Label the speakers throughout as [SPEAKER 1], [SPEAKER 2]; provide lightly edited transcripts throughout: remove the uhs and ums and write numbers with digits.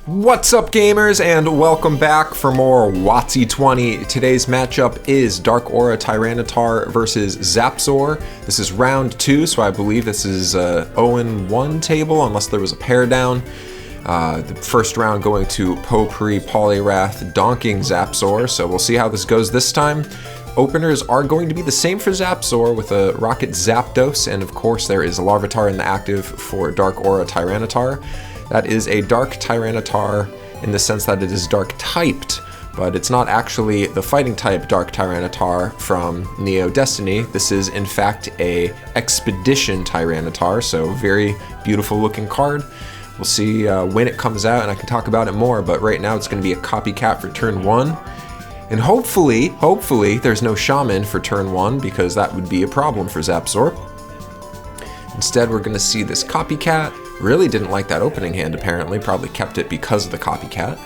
[SPEAKER 1] What's up, gamers, and welcome back for more WotC-20. Today's matchup is Dark Aura Tyranitar versus ZapZor. This is round 2, so I believe this is a 0-1 table, unless there was a pair down. The first round going to Potpourri Poliwrath donking ZapZor, so we'll see how this goes this time. Openers are going to be the same for ZapZor with a Rocket Zapdos, and of course there is a Larvitar in the active for Dark Aura Tyranitar. That is a Dark Tyranitar in the sense that it is Dark typed, but it's not actually the fighting type Dark Tyranitar from Neo Destiny. This is in fact a Expedition Tyranitar, so very beautiful looking card. We'll see when it comes out and I can talk about it more, but right now it's going to be a copycat for turn 1. And hopefully there's no Shaman for turn 1 because that would be a problem for ZapZor. Instead we're going to see this copycat. Really didn't like that opening hand apparently, probably kept it because of the copycat.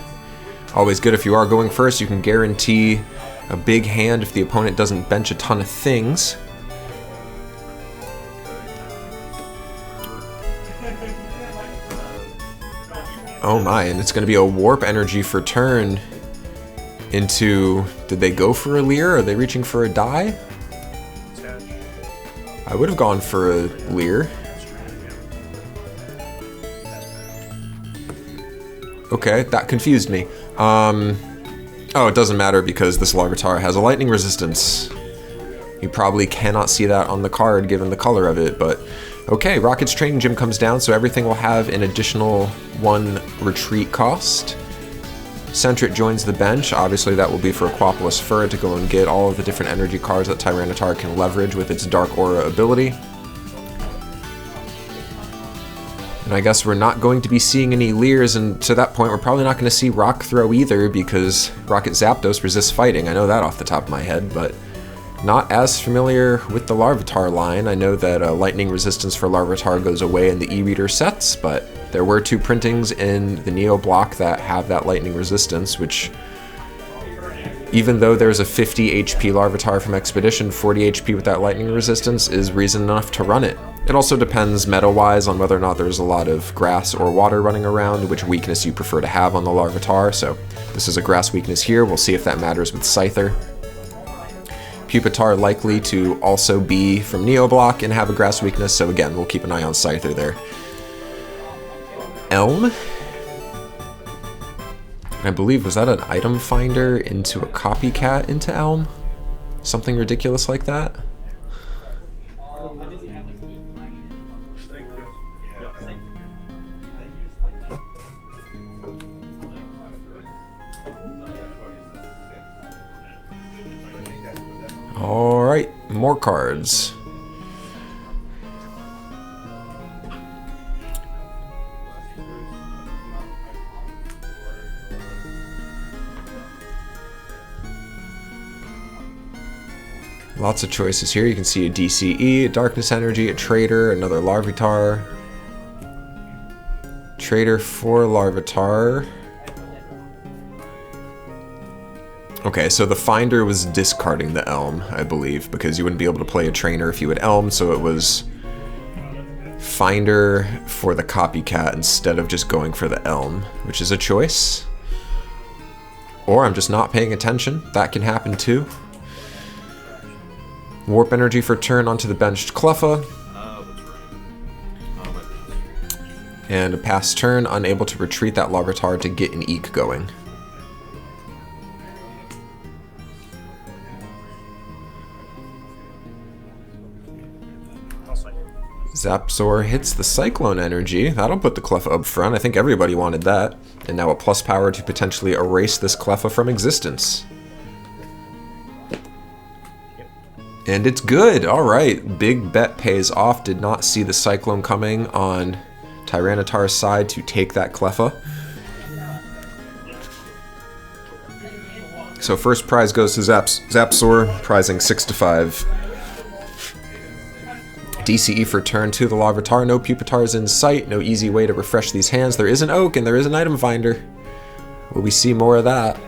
[SPEAKER 1] Always good if you are going first, you can guarantee a big hand if the opponent doesn't bench a ton of things. Oh my, and it's going to be a Warp Energy for turn into... Did they go for a Leer? Are they reaching for a die? I would have gone for a Leer. Okay, that confused me. Oh, it doesn't matter because this Larvitar has a lightning resistance. You probably cannot see that on the card given the color of it, but okay, Rocket's Training Gym comes down, so everything will have an additional 1 retreat cost. Sentret joins the bench. Obviously that will be for Aquapolis Fur to go and get all of the different energy cards that Tyranitar can leverage with its Dark Aura ability. And I guess we're not going to be seeing any Leers, and to that point we're probably not going to see Rock Throw either because Rocket Zapdos resists fighting. I know that off the top of my head, but not as familiar with the Larvitar line. I know that lightning resistance for Larvitar goes away in the e-reader sets, but there were 2 printings in the Neo block that have that lightning resistance, which even though there's a 50 HP Larvitar from Expedition, 40 HP with that lightning resistance is reason enough to run it. It also depends meta-wise on whether or not there's a lot of grass or water running around, which weakness you prefer to have on the Larvitar, so this is a grass weakness here. We'll see if that matters with Scyther. Pupitar likely to also be from Neo block and have a grass weakness, so again, we'll keep an eye on Scyther there. Elm? I believe, was that an item finder into a copycat into Elm? Something ridiculous like that? Alright, more cards. Lots of choices here. You can see a DCE, a Darkness Energy, a Trader, another Larvitar. Trader for Larvitar. Okay, so the Finder was discarding the Elm, I believe, because you wouldn't be able to play a Trainer if you had Elm, so it was Finder for the Copycat instead of just going for the Elm, which is a choice. Or I'm just not paying attention. That can happen too. Warp Energy for turn onto the benched Cleffa. And a pass turn, unable to retreat that Larvitar to get an Eek going. ZapZor hits the Cyclone Energy. That'll put the Cleffa up front. I think everybody wanted that. And now a plus power to potentially erase this Cleffa from existence. And it's good! Alright, big bet pays off. Did not see the Cyclone coming on Tyranitar's side to take that Cleffa. So first prize goes to ZapZor, prizing 6-5. DCE for turn 2 the Larvitar. No Pupitars in sight. No easy way to refresh these hands. There is an Oak and there is an item finder. Will we see more of that?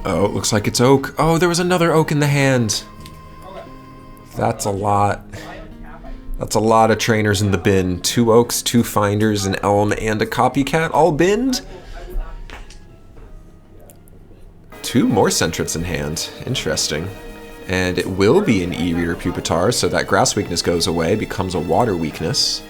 [SPEAKER 1] Oh, it looks like it's Oak. Oh, there was another Oak in the hand. That's a lot. That's a lot of trainers in the bin. 2 Oaks, 2 Finders, an Elm, and a Copycat all binned. 2 more Sentrets in hand. Interesting. And it will be an E-Reader Pupitar, so that grass weakness goes away, becomes a water weakness.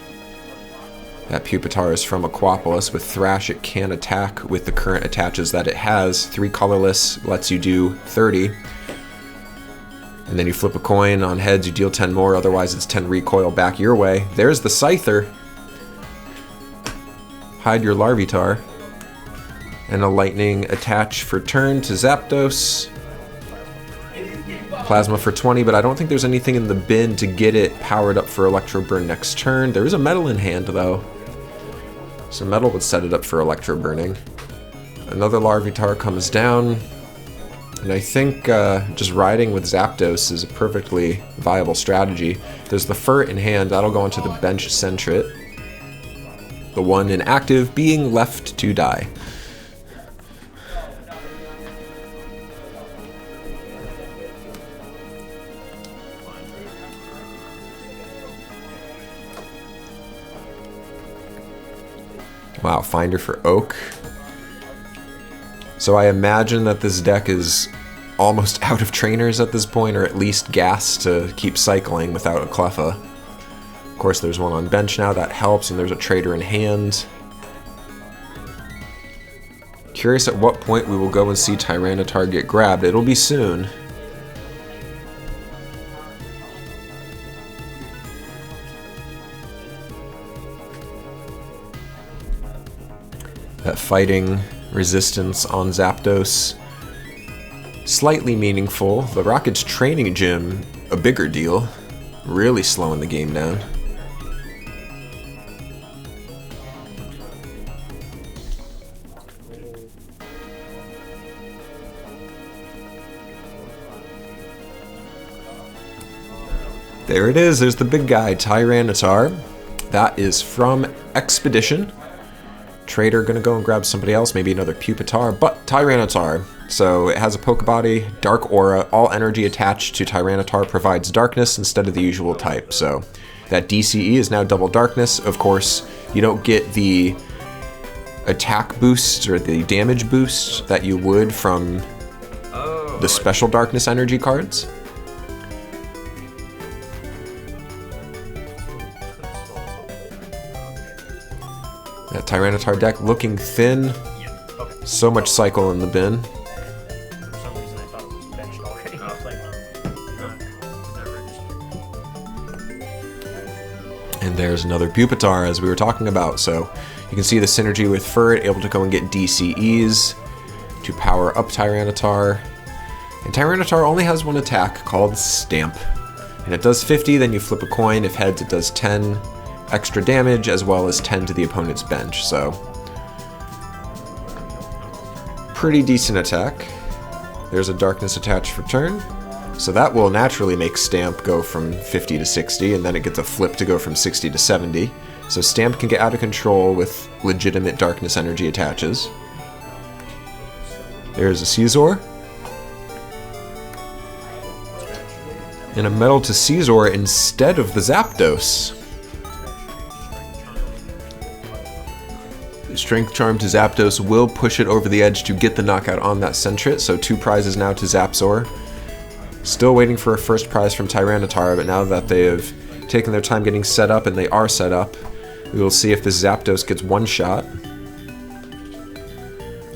[SPEAKER 1] That Pupitar is from Aquapolis. With Thrash, it can attack with the current attaches that it has. 3 colorless lets you do 30. And then you flip a coin. On heads, you deal 10 more. Otherwise, it's 10 recoil back your way. There's the Scyther. Hide your Larvitar. And a lightning attach for turn to Zapdos. Plasma for 20, but I don't think there's anything in the bin to get it powered up for Electro Burn next turn. There is a Metal in hand, though. So Metal would set it up for Electro Burning. Another Larvitar comes down. And I think just riding with Zapdos is a perfectly viable strategy. There's the Furt in hand. That'll go onto the bench Sentret. The one inactive being left to die. Wow, Finder for Oak. So I imagine that this deck is almost out of trainers at this point, or at least gas to keep cycling without a Cleffa. Of course, there's one on bench now, that helps, and there's a trader in hand. Curious at what point we will go and see Tyranitar get grabbed. It'll be soon. That fighting resistance on Zapdos, slightly meaningful. The Rocket's training gym, a bigger deal. Really slowing the game down. There it is, there's the big guy, Tyranitar. That is from Expedition. Trader gonna go and grab somebody else, maybe another Pupitar, but Tyranitar. So it has a Pokebody, Dark Aura, all energy attached to Tyranitar provides darkness instead of the usual type. So that DCE is now double darkness. Of course, you don't get the attack boost or the damage boost that you would from the special darkness energy cards. That Tyranitar deck looking thin. So much cycle in the bin.
[SPEAKER 2] For some reason I thought it was benched already. I was like,
[SPEAKER 1] And there's another Pupitar, as we were talking about. So you can see the synergy with Furt, able to go and get DCEs to power up Tyranitar. And Tyranitar only has one attack called Stamp. And it does 50, then you flip a coin. If heads, it does 10 extra damage, as well as 10 to the opponent's bench. So pretty decent attack. There's a darkness attached for turn. So that will naturally make Stamp go from 50 to 60, and then it gets a flip to go from 60 to 70. So Stamp can get out of control with legitimate darkness energy attaches. There's a ZapZor. And a Metal to ZapZor instead of the Zapdos. Strength Charm to Zapdos will push it over the edge to get the knockout on that Sentret, so 2 prizes now to ZapZor. Still waiting for a first prize from Tyranitar, but now that they have taken their time getting set up, and they are set up, we will see if this Zapdos gets one shot.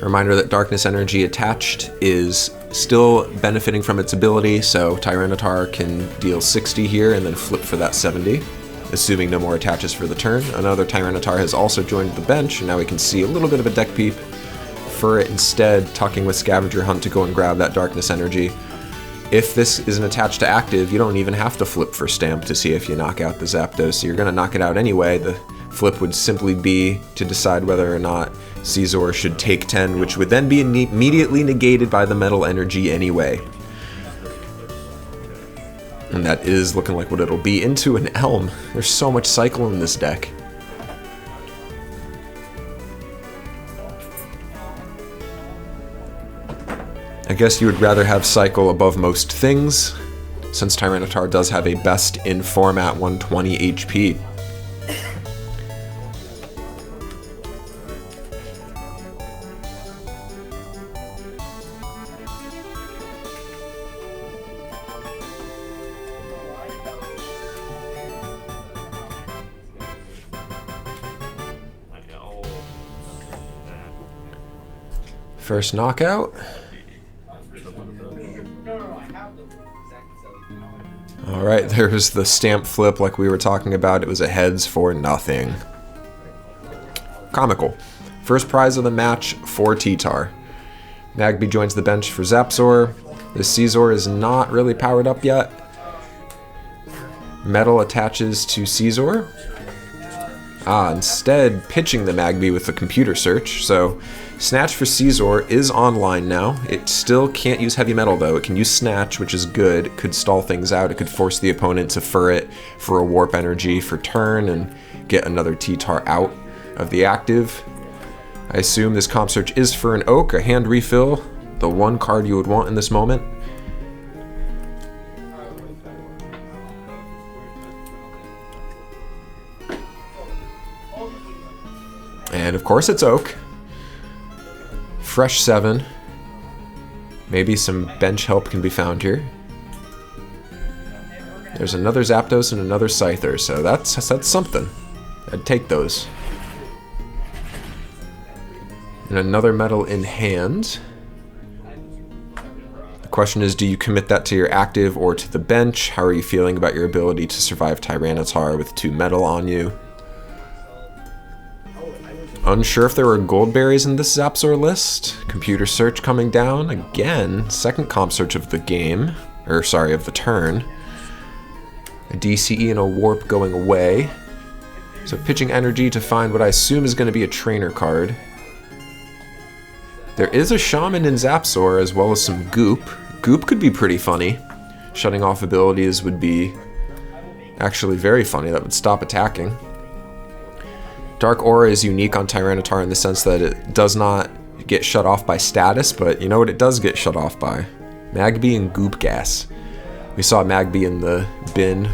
[SPEAKER 1] A reminder that Darkness Energy attached is still benefiting from its ability, so Tyranitar can deal 60 here and then flip for that 70. Assuming no more attaches for the turn. Another Tyranitar has also joined the bench, and now we can see a little bit of a deck peep. Furt instead tucking with Scavenger Hunt to go and grab that Darkness Energy. If this isn't attached to active, you don't even have to flip for Stamp to see if you knock out the Zapdos, so you're going to knock it out anyway. The flip would simply be to decide whether or not ZapZor should take 10, which would then be immediately negated by the Metal Energy anyway. And that is looking like what it'll be into an Elm. There's so much cycle in this deck. I guess you would rather have Cycle above most things, since Tyranitar does have a best in form at 120 HP. First knockout. Alright, there's the stamp flip like we were talking about. It was a heads for nothing. Comical. First prize of the match for T-Tar. Magby joins the bench for ZapZor. The ZapZor is not really powered up yet. Metal attaches to ZapZor. Instead, pitching the Magby with the computer search. So, Snatch for ZapZor is online now. It still can't use Heavy Metal though. It can use Snatch, which is good. It could stall things out. It could force the opponent to fur it for a Warp Energy for turn and get another T-Tar out of the active. I assume this comp search is for an Oak, a hand refill, the one card you would want in this moment. And of course it's Oak. Fresh 7. Maybe some bench help can be found here. There's another Zapdos and another Scyther, so that's something. I'd take those. And another metal in hand. The question is, do you commit that to your active or to the bench? How are you feeling about your ability to survive Tyranitar with 2 metal on you? Unsure if there were gold berries in this ZapZor list. Computer search coming down. Again, second comp search of the game. Or sorry, of the turn. A DCE and a warp going away. So pitching energy to find what I assume is going to be a trainer card. There is a shaman in ZapZor as well as some goop. Goop could be pretty funny. Shutting off abilities would be actually very funny. That would stop attacking. Dark Aura is unique on Tyranitar in the sense that it does not get shut off by status, but you know what it does get shut off by? Magby and Goop Gas. We saw Magby in the bin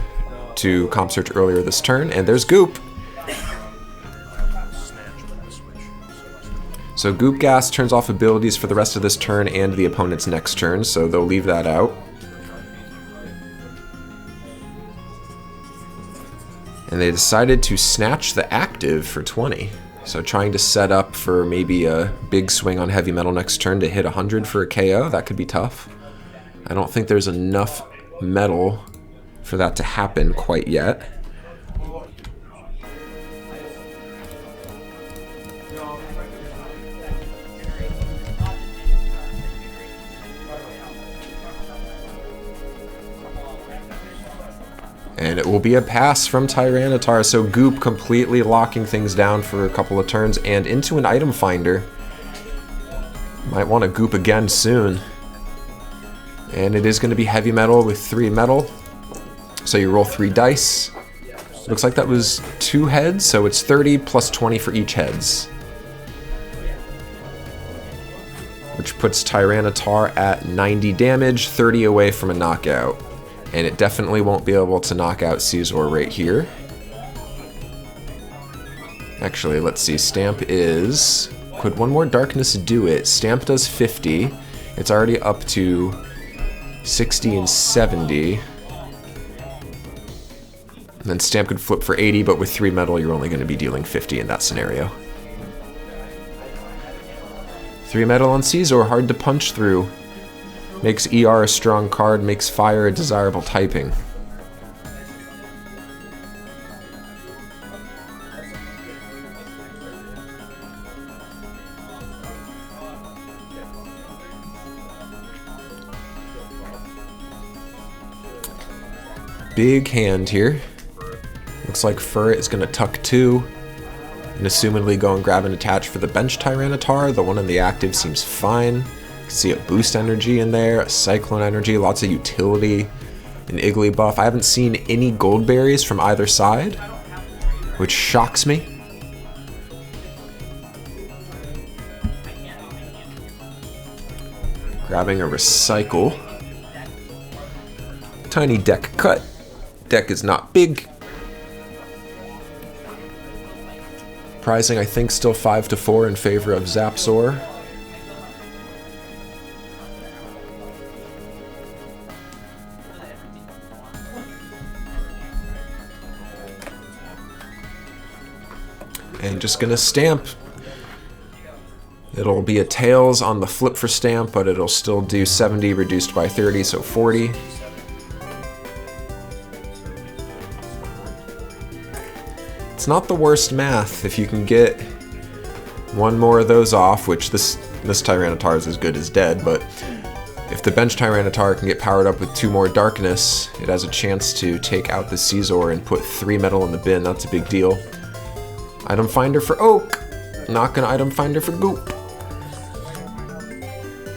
[SPEAKER 1] to comp search earlier this turn, and there's Goop. So Goop Gas turns off abilities for the rest of this turn and the opponent's next turn, so they'll leave that out. And they decided to snatch the active for 20. So trying to set up for maybe a big swing on Heavy Metal next turn to hit 100 for a KO, that could be tough. I don't think there's enough metal for that to happen quite yet. And it will be a pass from Tyranitar, so Goop completely locking things down for a couple of turns and into an item finder. Might want to Goop again soon. And it is going to be Heavy Metal with 3 metal. So you roll 3 dice. Looks like that was 2 heads, so it's 30 plus 20 for each heads. Which puts Tyranitar at 90 damage, 30 away from a knockout. And it definitely won't be able to knock out ZapZor right here. Actually, let's see. Stamp is... Could one more darkness do it? Stamp does 50. It's already up to 60 and 70. And then Stamp could flip for 80, but with 3 metal, you're only going to be dealing 50 in that scenario. 3 metal on ZapZor, hard to punch through. Makes ER a strong card, makes Fire a desirable typing. Big hand here. Looks like Furret is going to tuck 2. And assumedly go and grab and attach for the bench Tyranitar. The one in the active seems fine. See a boost energy in there, a cyclone energy, lots of utility, an Iggly buff. I haven't seen any gold berries from either side, which shocks me. Grabbing a recycle. Tiny deck cut. Deck is not big. Pricing, I think, still 5-4 in favor of ZapZor. And just gonna stamp. It'll be a tails on the flip for stamp, but it'll still do 70 reduced by 30, so 40. It's not the worst math if you can get one more of those off, which this Tyranitar is as good as dead, but if the bench Tyranitar can get powered up with 2 more darkness, it has a chance to take out the ZapZor and put 3 metal in the bin. That's a big deal. Item finder for Oak, not gonna item finder for Goop.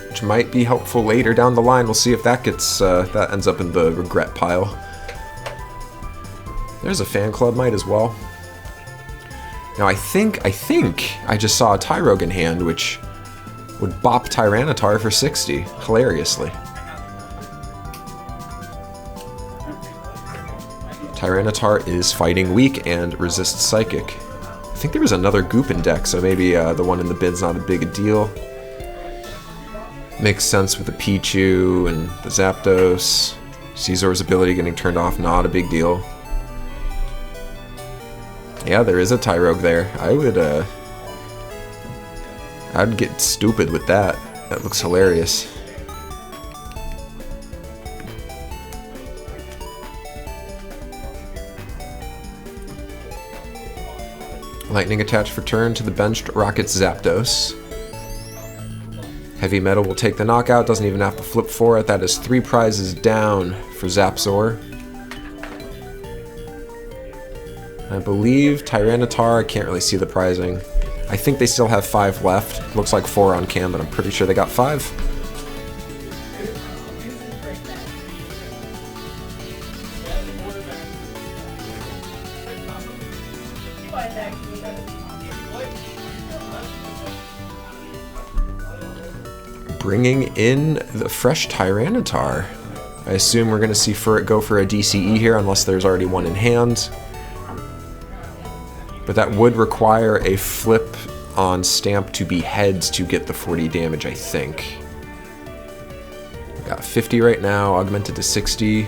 [SPEAKER 1] Which might be helpful later down the line. We'll see if that gets that ends up in the regret pile. There's a fan club might as well. Now I think I just saw a Tyrogue in hand, which would bop Tyranitar for 60, hilariously. Tyranitar is fighting weak and resists psychic. I think there was another Goop in deck, so maybe the one in the bin's not a big a deal. Makes sense with the Pichu and the Zapdos. ZapZor's ability getting turned off, not a big deal. Yeah, there is a Tyrogue there. I'd get stupid with that. That looks hilarious. Lightning attached for turn to the benched Rocket's Zapdos. Heavy Metal will take the knockout, doesn't even have to flip for it. That is 3 prizes down for ZapZor. I believe Tyranitar, I can't really see the pricing. I think they still have 5 left. Looks like 4 on cam, but I'm pretty sure they got 5. Bringing in the fresh Tyranitar. I assume we're going to see go for a DCE here, unless there's already one in hand. But that would require a flip on stamp to be heads to get the 40 damage, I think. Got 50 right now, augmented to 60.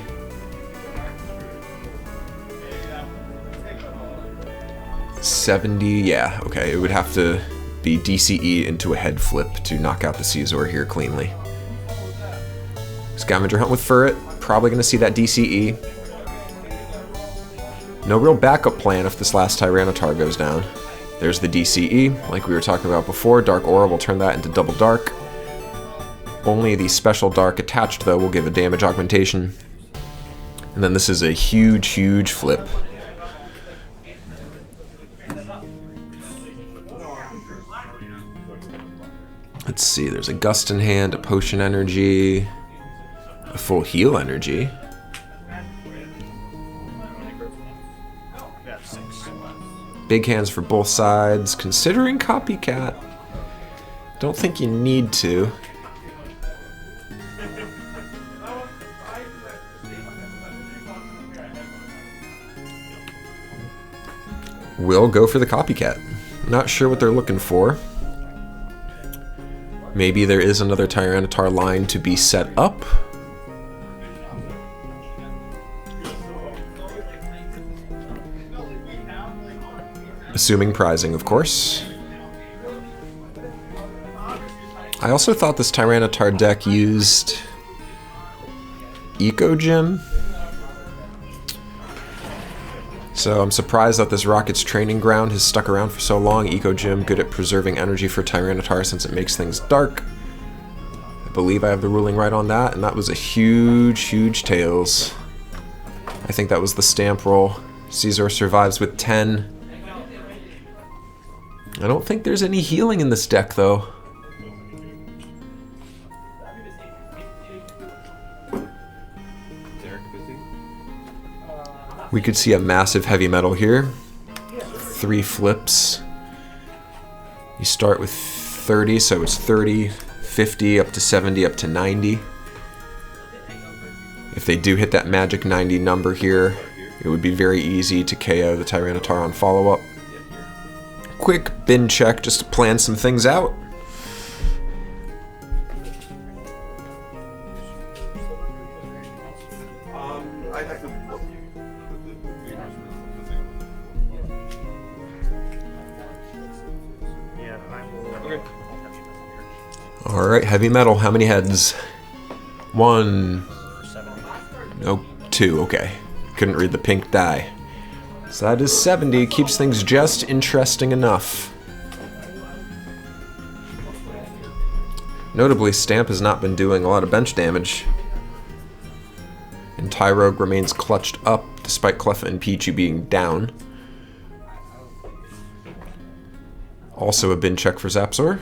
[SPEAKER 1] $70, yeah, okay, it would have to be DCE into a head flip to knock out the ZapZor here cleanly. Scavenger Hunt with Furret, probably going to see that DCE. No real backup plan if this last Tyranitar goes down. There's the DCE, like we were talking about before. Dark Aura will turn that into double dark. Only the special dark attached, though, will give a damage augmentation. And then this is a huge, huge flip. Let's see, there's a Gust in hand, a Potion Energy, a full Heal Energy. Big hands for both sides. Considering Copycat. Don't think you need to. We'll go for the Copycat. Not sure what they're looking for. Maybe there is another Tyranitar line to be set up. Assuming prizing, of course. I also thought this Tyranitar deck used Eco Gym. So I'm surprised that this Rocket's Training Ground has stuck around for so long. Eco Gym, good at preserving energy for Tyranitar since it makes things dark. I believe I have the ruling right on that, and that was a huge, huge tails. I think that was the stamp roll. ZapZor survives with 10. I don't think there's any healing in this deck, though. We could see a massive heavy metal here. 3 flips. You start with 30, so it's 30, 50 up to 70 up to 90. If they do hit that magic 90 number here, it would be very easy to KO the Tyranitar on follow-up. Quick bin check just to plan some things out. Alright, heavy metal. How many heads? 1. No, 2. Okay. Couldn't read the pink die. So that is 70. Keeps things just interesting enough. Notably, Stamp has not been doing a lot of bench damage. And Tyrogue remains clutched up despite Cleffa and Pichu being down. Also a bin check for ZapZor.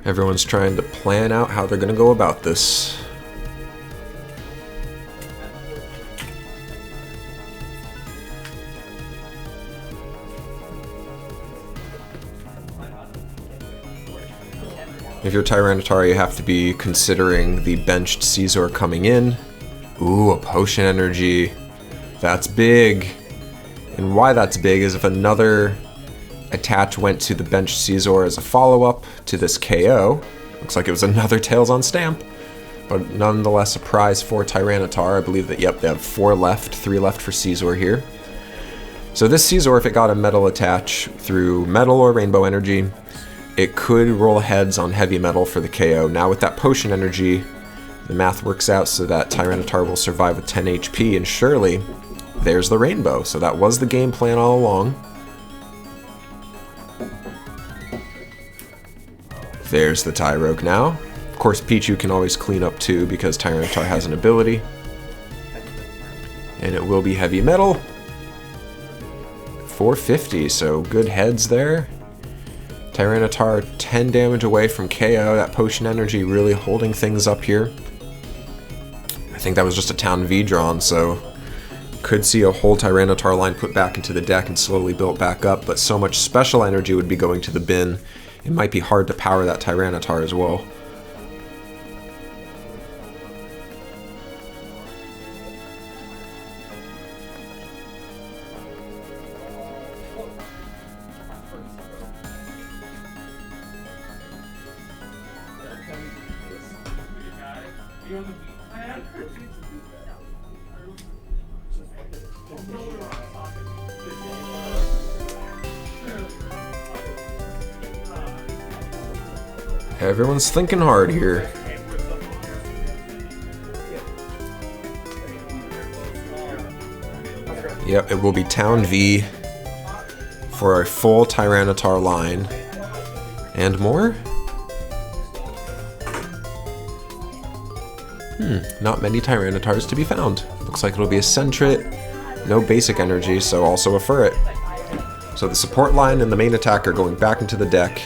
[SPEAKER 1] Everyone's trying to plan out how they're going to go about this. If you're Tyranitar, you have to be considering the benched ZapZor coming in. Ooh, a potion energy. That's big. And why that's big is if another attach went to the benched ZapZor as a follow-up to this KO. Looks like it was another Tails on Stamp. But nonetheless a prize for Tyranitar. I believe that, yep, they have 4 left, 3 left for ZapZor here. So this ZapZor, if it got a metal attach through metal or rainbow energy, it could roll heads on heavy metal for the KO. Now with that potion energy, the math works out so that Tyranitar will survive with 10 HP, and surely there's the rainbow. So that was the game plan all along. There's the Tyrogue now. Of course, Pichu can always clean up too because Tyranitar has an ability. And it will be heavy metal. 450, so good heads there. Tyranitar 10 damage away from KO. That potion energy really holding things up here. I think that was just a Town V drawn, so could see a whole Tyranitar line put back into the deck and slowly built back up, but so much special energy would be going to the bin. It might be hard to power that Tyranitar as well. Everyone's thinking hard here. Yep, it will be Town V for a full Tyranitar line. And more? Not many Tyranitars to be found. Looks like it'll be a Sentret, no basic energy, so also a Furret. So the support line and the main attack are going back into the deck.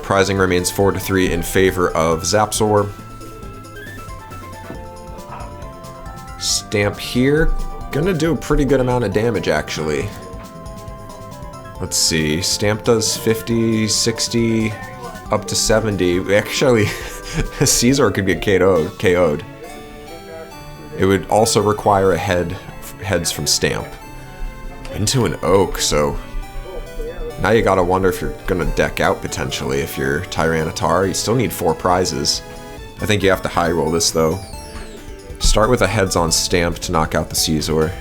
[SPEAKER 1] Prizing remains 4-3 in favor of ZapZor. Stamp here, gonna do a pretty good amount of damage actually. Let's see, Stamp does 50, 60, up to 70. Actually, ZapZor could get KO'd. It would also require a heads from Stamp. Into an Oak, so now you gotta wonder if you're gonna deck out potentially if you're Tyranitar. You still need 4 prizes. I think you have to high roll this though. Start with a heads on Stamp to knock out the ZapZor.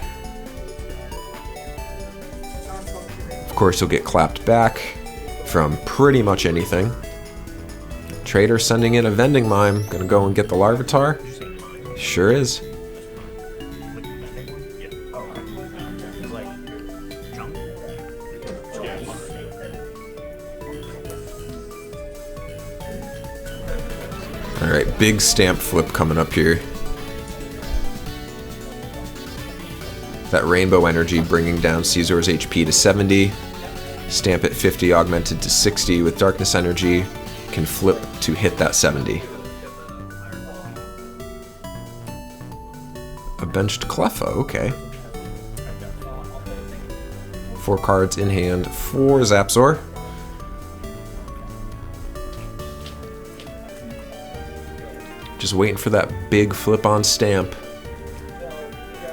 [SPEAKER 1] Of course you'll get clapped back from pretty much anything. Trader sending in a vending mime. Gonna go and get the Larvitar. Sure is. Alright, big stamp flip coming up here. That rainbow energy bringing down ZapZor's HP to 70. Stamp at 50 augmented to 60 with darkness energy. Can flip to hit that 70. A benched Cleffa, okay. 4 cards in hand for ZapZor. Just waiting for that big flip on stamp.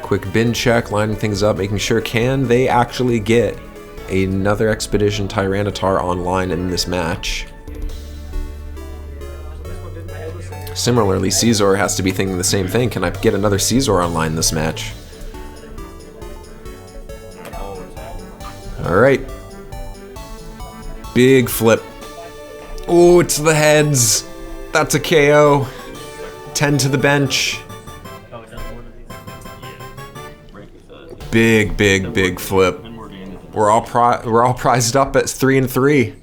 [SPEAKER 1] Quick bin check, lining things up, making sure can they actually get another Expedition Tyranitar online in this match. Similarly, ZapZor has to be thinking the same thing. Can I get another ZapZor online in this match? Alright. Big flip. Oh, it's the heads. That's a KO. 10 to the bench. Big, big, big flip. We're all prized up at 3-3.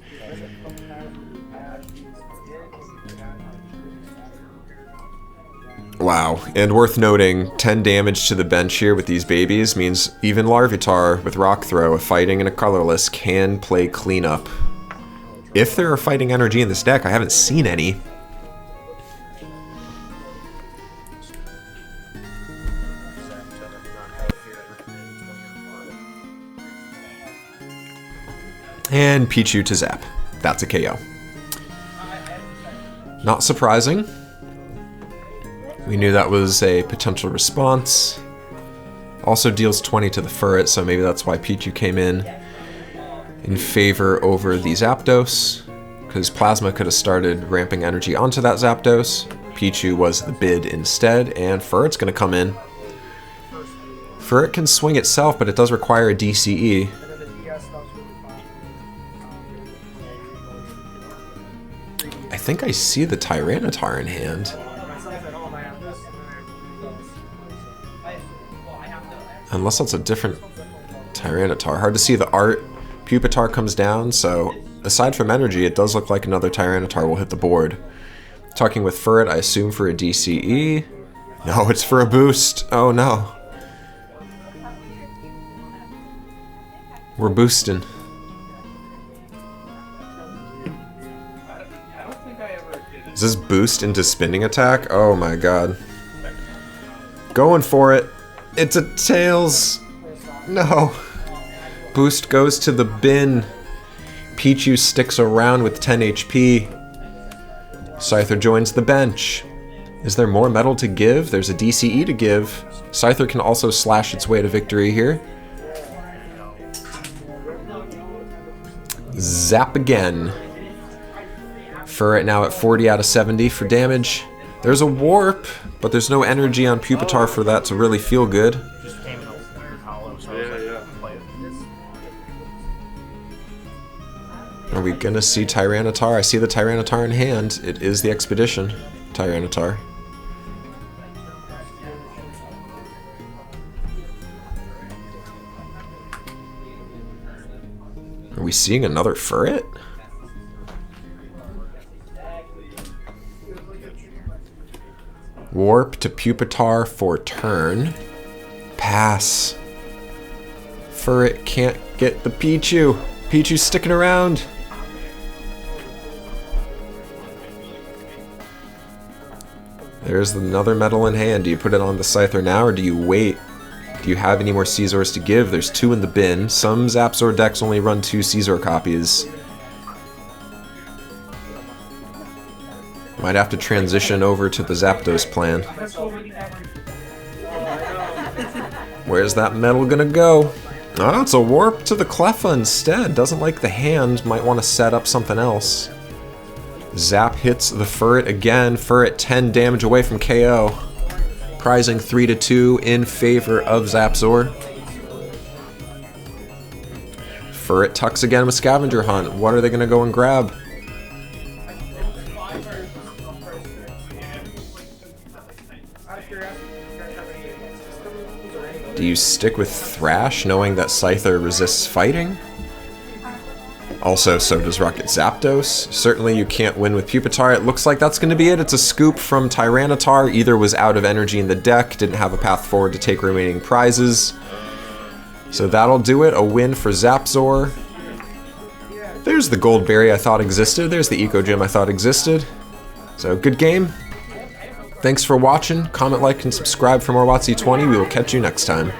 [SPEAKER 1] Wow, and worth noting, 10 damage to the bench here with these babies means even Larvitar with Rock Throw, a fighting and a colorless, can play cleanup. If there are fighting energy in this deck, I haven't seen any. And Pichu to Zap. That's a KO. Not surprising. We knew that was a potential response. Also deals 20 to the Furret, so maybe that's why Pichu came in favor over the Zapdos, because Plasma could have started ramping energy onto that Zapdos. Pichu was the bid instead, and Furret's going to come in. Furret can swing itself, but it does require a DCE. I think I see the Tyranitar in hand. Unless that's a different Tyranitar. Hard to see the art. Pupitar comes down, so aside from energy, it does look like another Tyranitar will hit the board. Talking with Furret, I assume for a DCE. No, it's for a boost. Oh no. We're boosting. Does this boost into spinning attack? Oh my god. Going for it. It's a Tails. No. Boost goes to the bin. Pichu sticks around with 10 HP. Scyther joins the bench. Is there more metal to give? There's a DCE to give. Scyther can also slash its way to victory here. Zap again. Furret now at 40 out of 70 for damage. There's a warp, but there's no energy on Pupitar for that to really feel good. Are we gonna see Tyranitar? I see the Tyranitar in hand. It is the Expedition Tyranitar. Are we seeing another Furret? Warp to Pupitar for turn. Pass. Furret can't get the Pichu. Pichu's sticking around. There's another metal in hand. Do you put it on the Scyther now, or do you wait? Do you have any more ZapZors to give? There's 2 in the bin. Some ZapZor decks only run 2 ZapZor copies. Might have to transition over to the Zapdos plan. Where's that metal gonna go? Oh, it's a warp to the Cleffa instead. Doesn't like the hand. Might want to set up something else. Zap hits the Furret again. Furret 10 damage away from KO. Prizing 3-2 in favor of ZapZor. Furret tucks again with Scavenger Hunt. What are they going to go and grab? Do you stick with Thrash knowing that Scyther resists fighting? Also, so does Rocket Zapdos. Certainly you can't win with Pupitar. It looks like that's going to be it. It's a scoop from Tyranitar. Either was out of energy in the deck, didn't have a path forward to take remaining prizes. So that'll do it. A win for ZapZor. There's the Gold Berry I thought existed. There's the Eco Gym I thought existed. So good game. Thanks for watching. Comment, like, and subscribe for more WotC-20. We will catch you next time.